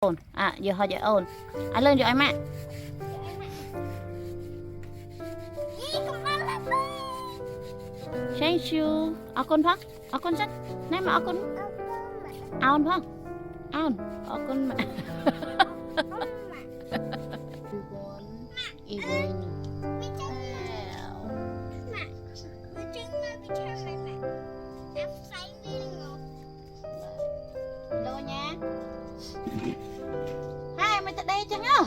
ôn à giờ họ dạy ôn anh lên cho em ạ thank you con phong con sách nãy mà con ôn phong ôn con mà hai mày tới đây chẳng nhá.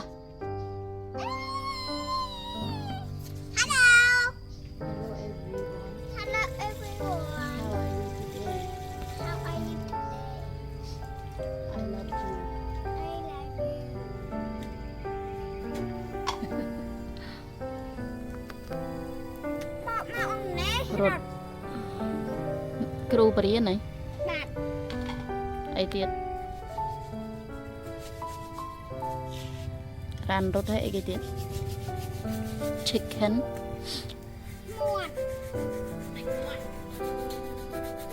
Rốt kêu beri này ai tiệt ran rốt hay cái tiệt chicken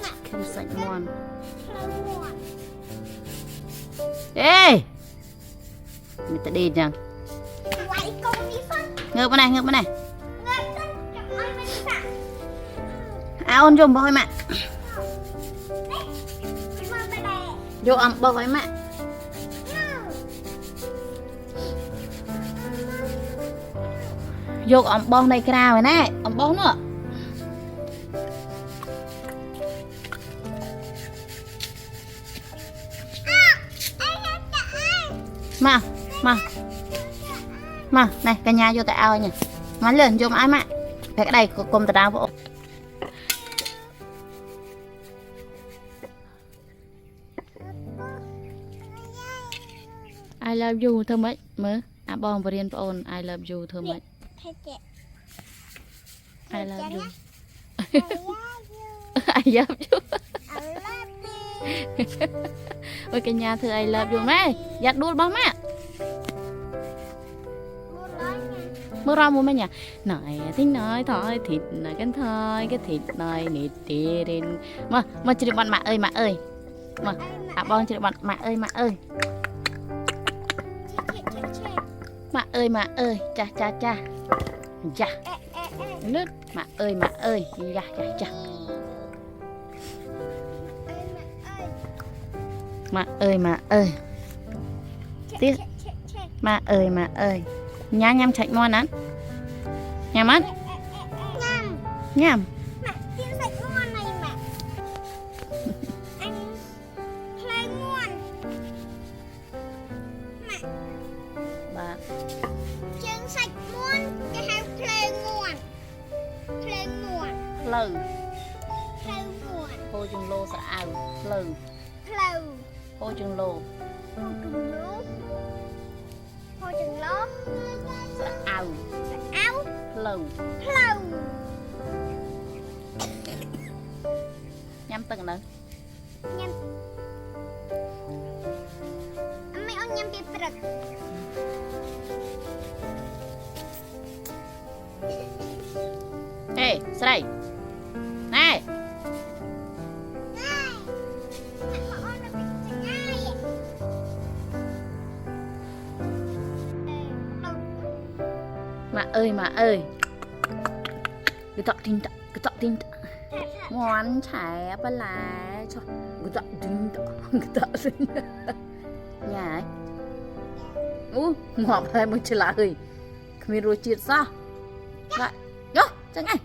chicken sạch muôn ê mình ta đi chẳng ngược bên này ôn dùng bôi mẹ vô ẩm bôi với mẹ vô ẩm bôi này cao rồi nè ẩm bôi nữa mà này cả nhà vô tại ao nhỉ ngắn lên vô ai mẹ cái đây cùng tại ao vô I love you thơ mấy mơ à bong và riêng ôn I love you thơ mấy I love you I love you ôi cái nhà thưa I love you này giặt đuôi bóng mẹ mưa ra mua mấy nhà nói thích nói thôi thịt nói cái thịt nói nịt đi đến mà chỉ được bạn mẹ ơi mà à bong chỉ được bạn mẹ ơi mà ơi cha dạ nước mà ơi dạ mà ơi tiếc mà ơi nhám chạy ngon ăn nhám ăn nhám lừ cô chừng lô sợ ảo lừ cô chừng lô sợ ảo lừ nhắm từng nữa mấy ông nhắm bị bật ê sao đây này mà ơi cái tọ tin ngoan trẻ ba lá cho cái tọ tin nhà ấy ngọt hay mới chưa lá ơi không rồi chết sao lại vô chẳng ngay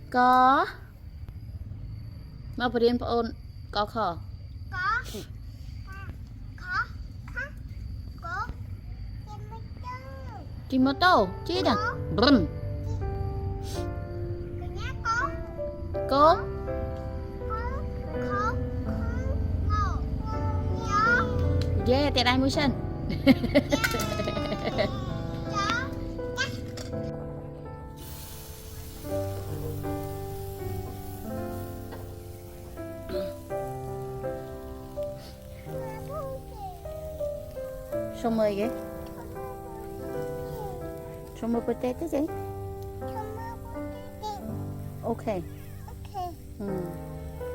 có mà bền ôn có khờ Kimoto chi đằng brum cô yeah tiệt ai mũi sân xong rồi ghê xong rồi bớt tết chứ gì ok Okay. ừ.